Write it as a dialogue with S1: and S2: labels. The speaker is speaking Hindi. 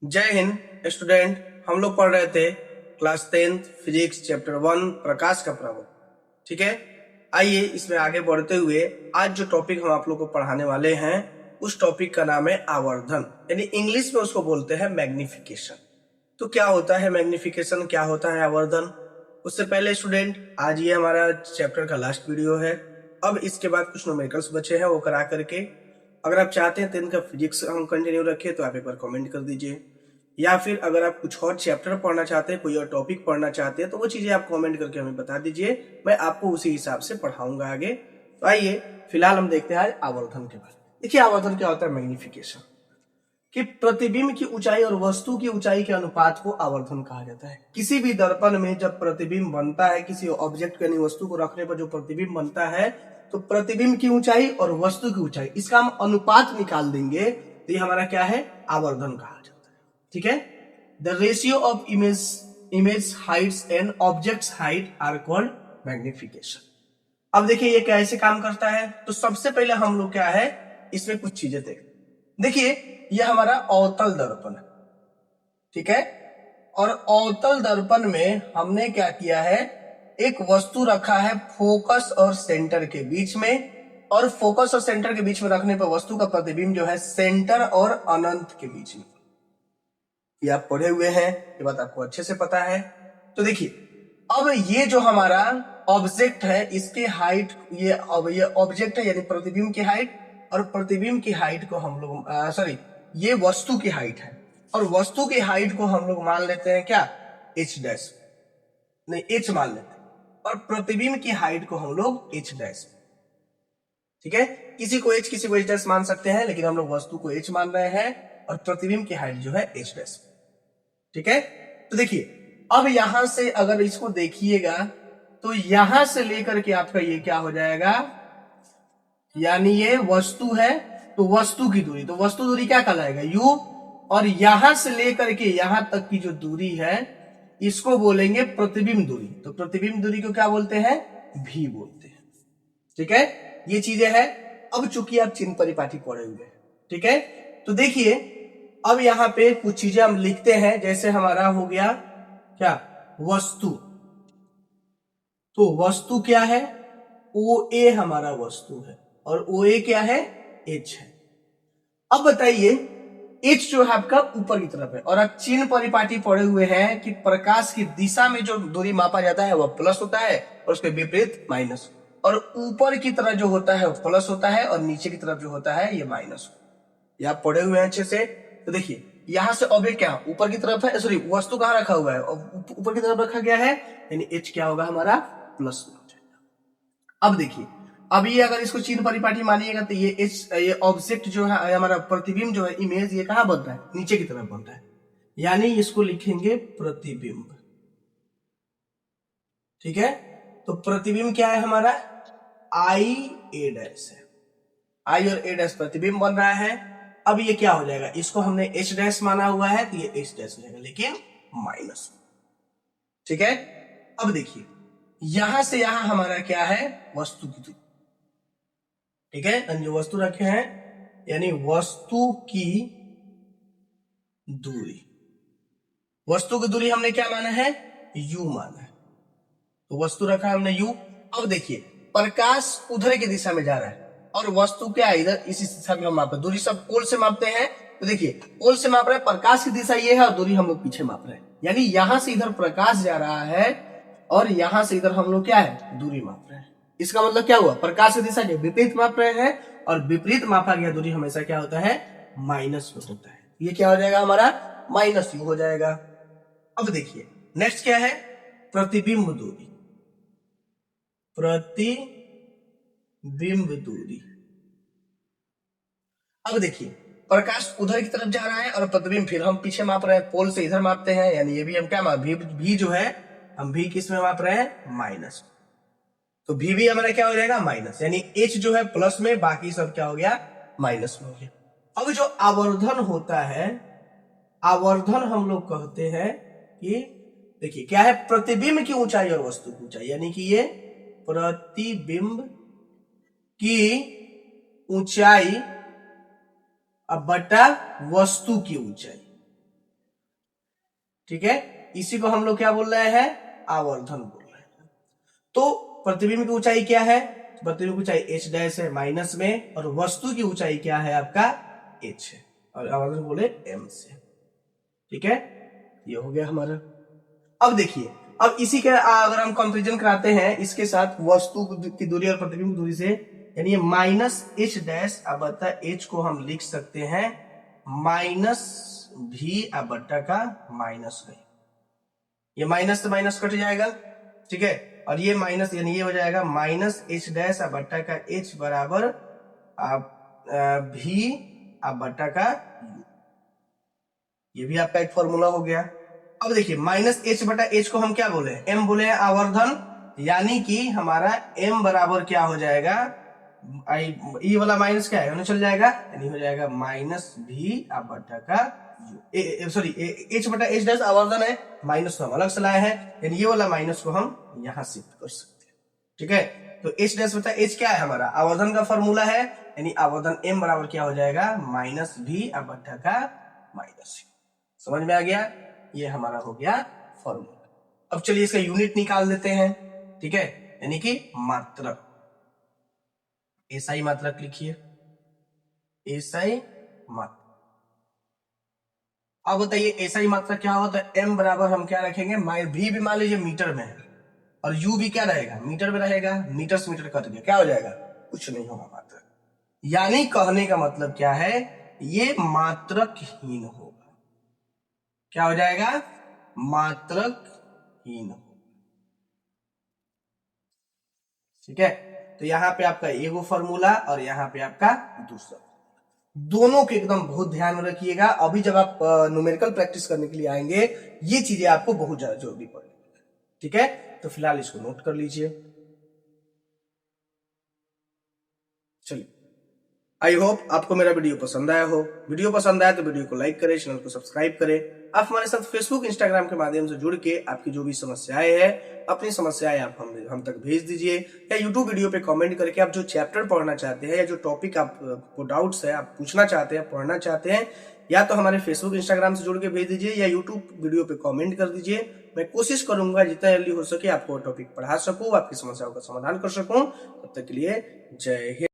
S1: जय हिंद स्टूडेंट। हम लोग पढ़ रहे थे क्लास 10th फिजिक्स चैप्टर 1 प्रकाश का प्रभाव। ठीक है, आइए इसमें आगे बढ़ते हुए आज जो टॉपिक हम आप लोग को पढ़ाने वाले हैं उस टॉपिक का नाम है आवर्धन, यानी इंग्लिश में उसको बोलते हैं मैग्निफिकेशन। तो क्या होता है मैग्निफिकेशन, क्या होता है आवर्धन? उससे पहले स्टूडेंट, आज ये हमारा चैप्टर का लास्ट वीडियो है। अब इसके बाद कुछ न्यूमेरिकल्स बचे हैं, वो करा करके अगर आप चाहते हैं 10 का फिजिक्स हम कंटिन्यू रखें तो आप एक बार कमेंट कर दीजिए, या फिर अगर आप कुछ और चैप्टर पढ़ना चाहते हैं, कोई और टॉपिक पढ़ना चाहते हैं तो वो चीजें आप कमेंट करके हमें बता दीजिए, मैं आपको उसी हिसाब से पढ़ाऊंगा आगे। तो आइए फिलहाल हम देखते हैं आवर्धन के बारे में। देखिए आवर्धन क्या होता है, मैग्निफिकेशन, कि प्रतिबिंब की ऊंचाई और वस्तु की ऊंचाई के अनुपात को आवर्धन कहा जाता है। किसी भी दर्पण में जब प्रतिबिंब बनता है, किसी ऑब्जेक्ट यानी वस्तु को रखने पर जो प्रतिबिंब बनता है, तो प्रतिबिंब की ऊंचाई और वस्तु की ऊंचाई इसका हम अनुपात निकाल देंगे तो ये हमारा क्या है, आवर्धन कहा जाता है। ठीक है, the ratio of image heights and objects height are called magnification. अब देखिए ये कैसे काम करता है, तो सबसे पहले हम लोग क्या है इसमें कुछ चीजें देखिए यह हमारा अवतल दर्पण है। ठीक है, और अवतल दर्पण में हमने क्या किया है, एक वस्तु रखा है फोकस और सेंटर के बीच में, और फोकस और सेंटर के बीच में रखने पर वस्तु का प्रतिबिंब जो है सेंटर और अनंत के बीच में। ये आप पढ़े हुए हैं, ये बात आपको अच्छे से पता है। तो देखिए अब ये जो हमारा ऑब्जेक्ट है इसके हाइट, ये ऑब्जेक्ट है यानी प्रतिबिंब की हाइट, और प्रतिबिंब की हाइट को हम लोग ये वस्तु की हाइट है, और वस्तु की हाइट को हम लोग मान लेते हैं क्या, h डैश, नहीं h मान लेते हैं, और प्रतिबिंब की हाइट को हम लोग h डैश। ठीक है, किसी को h किसी को h डैश मान सकते हैं, लेकिन हम लोग वस्तु को h मान रहे हैं और प्रतिबिंब की हाइट जो है h डैश। ठीक है, तो देखिए अब यहां से अगर इसको देखिएगा तो यहां से लेकर के आपका ये क्या हो जाएगा, यानी ये वस्तु है तो वस्तु की दूरी, तो वस्तु दूरी क्या कहलाएगा, u, और यहां से लेकर के यहां तक की जो दूरी है इसको बोलेंगे प्रतिबिंब दूरी। तो प्रतिबिंब दूरी को क्या बोलते हैं, v बोलते हैं। ठीक है, ये चीजें हैं। अब चूंकि आप चिन्ह परिपाटी पढ़े हुए हैं, ठीक है, तो देखिए अब यहां पे कुछ चीजें हम लिखते हैं, जैसे हमारा हो गया क्या, वस्तु। तो वस्तु क्या है, OA हमारा वस्तु है, और OA क्या है, H है। अब बताइए H जो है आपका ऊपर की तरफ है, और आप चिन्ह परिपाटी पढ़े हुए हैं कि प्रकाश की दिशा में जो दूरी मापा जाता है वह प्लस होता है और उसके विपरीत माइनस, और ऊपर की तरफ जो होता है वो प्लस होता है और नीचे की तरफ जो होता है ये माइनस। ये आप पढ़े हुए हैं अच्छे से। तो देखिए यहां से ऑब्जेक्ट क्या ऊपर की तरफ है, सॉरी वस्तु कहां रखा हुआ है, ऊपर की तरफ रखा गया है, यानी H क्या होगा हमारा, प्लस में हो जाएगा। अब देखिए अब ये अगर इसको चिन्ह परिपाटी मानिएगा तो ये ऑब्जेक्ट जो है हमारा प्रतिबिंब जो है, इमेज, ये कहां बन रहा है, नीचे की तरफ बन रहा है, यानी इसको लिखेंगे प्रतिबिंब। ठीक है, तो प्रतिबिंब क्या है हमारा, आई ए डैश है, आई और ए डैश प्रतिबिंब बन रहा है। अब ये क्या हो जाएगा, इसको हमने एच डैश माना हुआ है तो ये एच डैश हो जाएगा, लेकिन माइनस। ठीक है, अब देखिए यहां से यहां हमारा क्या है, वस्तु की दूरी। ठीक है, जो वस्तु रखे हैं यानी वस्तु की दूरी, वस्तु की दूरी हमने क्या माना है, u माना है, तो वस्तु रखा है हमने u। अब देखिए प्रकाश उधर की दिशा में जा रहा है और वस्तु क्या है इधर, इसी दिशा में हम मापते हैं, दूरी सब पोल से मापते हैं। तो देखिए पोल से माप रहे हैं, प्रकाश की दिशा ये है और दूरी हम लोग पीछे माप रहे हैं, यानी यहां से इधर प्रकाश जा रहा है और यहां से इधर हम लोग क्या है, दूरी माप रहे हैं। इसका मतलब क्या हुआ, प्रकाश की दिशा के विपरीत माप रहे हैं, और विपरीत मापा गया दूरी हमेशा क्या होता है, माइनस में होता है। ये क्या हो जाएगा हमारा, माइनस u हो जाएगा। अब देखिए नेक्स्ट क्या है, प्रतिबिंब दूरी, प्रतिबिंब दूरी। अब देखिए प्रकाश उधर की तरफ जा रहा है और प्रतिबिंब फिर हम पीछे माप रहे हैं, पोल से इधर मापते हैं, यानी ये भी हम क्या माप, भी जो है हम भी किस में माप रहे हैं, माइनस। तो भी हमारा क्या हो जाएगा, माइनस, यानी H जो है प्लस में, बाकी सब क्या हो गया, माइनस में हो गया। अब जो आवर्धन होता है, आवर्धन हम लोग कहते हैं कि देखिए क्या है, प्रतिबिंब की ऊंचाई और वस्तु की ऊंचाई, यानी कि ये प्रतिबिंब की ऊंचाई अब बटा वस्तु की ऊंचाई। ठीक है, इसी को हम लोग क्या बोल रहे हैं, आवर्धन बोल रहे हैं। तो प्रतिबिंब की ऊंचाई क्या है, प्रतिबिंब की ऊंचाई h डैश है माइनस में, और वस्तु की ऊंचाई क्या है आपका h है, और आवर्धन बोले m से। ठीक है, ये हो गया हमारा। अब देखिए, अब इसी के अगर हम कंपेरिजन कराते हैं इसके साथ वस्तु की दूरी और प्रतिबिंब की दूरी से, यानी ये माइनस h डैश अब बटा h को हम लिख सकते हैं माइनस v अब बटा का माइनस v। ये माइनस से माइनस कट जाएगा, ठीक है, और ये माइनस यानी ये हो जाएगा माइनस h डैश अब बटा का h बराबर v अब बटा का u। ये भी आपका एक फॉर्मूला हो गया। अब देखिए माइनस h बटा h को हम क्या बोले, m बोले हैं आवर्धन, यानी कि हमारा m बराबर क्या हो जाएगा, ई वाला माइनस क्या है होने चल जाएगा, यानी हो जाएगा माइनस v अब बटा का u। सॉरी h बटा h डैश आवर्धन है, माइनस तो हम अलग से लाए हैं, यानी ये वाला माइनस को हम यहां शिफ्ट कर सकते हैं। ठीक है, तो h डैश बटा h क्या है हमारा आवर्धन का फॉर्मूला है, यानी आवर्धन m बराबर क्या हो जाएगा माइनस v अब बटा का माइनस u। समझ में आ गया, ये हमारा हो गया फॉर्मूला। अब चलिए इसका यूनिट निकाल देते हैं। ठीक है, यानी कि मात्रक, एसआई मात्रक लिखिए, एसआई मात्रक। अब बताइए एसआई मात्रक क्या होता है, एम बराबर हम क्या रखेंगे, भी मान लीजिए मीटर में है, और यू भी क्या रहेगा मीटर में रहेगा, मीटर से मीटर कट गया क्या हो जाएगा, कुछ नहीं होगा मात्रक। यानी कहने का मतलब क्या है, ये मात्रकहीन होगा। क्या हो जाएगा, मात्रकहीन होगा। ठीक है, तो यहां पे आपका एगो फॉर्मूला और यहां पे आपका दूसरा, दोनों के एकदम बहुत ध्यान में रखिएगा। अभी जब आप न्यूमेरिकल प्रैक्टिस करने के लिए आएंगे ये चीजें आपको बहुत ज्यादा जरूरी पड़ेगी। ठीक है, तो फिलहाल इसको नोट कर लीजिए। चलिए, आई होप आपको मेरा वीडियो पसंद आया हो। वीडियो पसंद आया तो वीडियो को लाइक करें, चैनल को सब्सक्राइब करें। आप हमारे साथ फेसबुक इंस्टाग्राम के माध्यम से जुड़ के आपकी जो भी समस्याएं हैं, अपनी समस्याएं आप हम तक भेज दीजिए, या यूट्यूब वीडियो पे कमेंट करके आप जो चैप्टर पढ़ना चाहते हैं या जो टॉपिक आपको डाउट्स है आप पूछना चाहते हैं, पढ़ना चाहते हैं, या तो हमारे फेसबुक इंस्टाग्राम से जुड़ के भेज दीजिए या यूट्यूब वीडियो पे कमेंट कर दीजिए। मैं कोशिश करूंगा जितना जल्दी हो सके आपको टॉपिक पढ़ा सकूं, आपकी समस्याओं का समाधान कर सकूं। तब तक के लिए जय हिंद।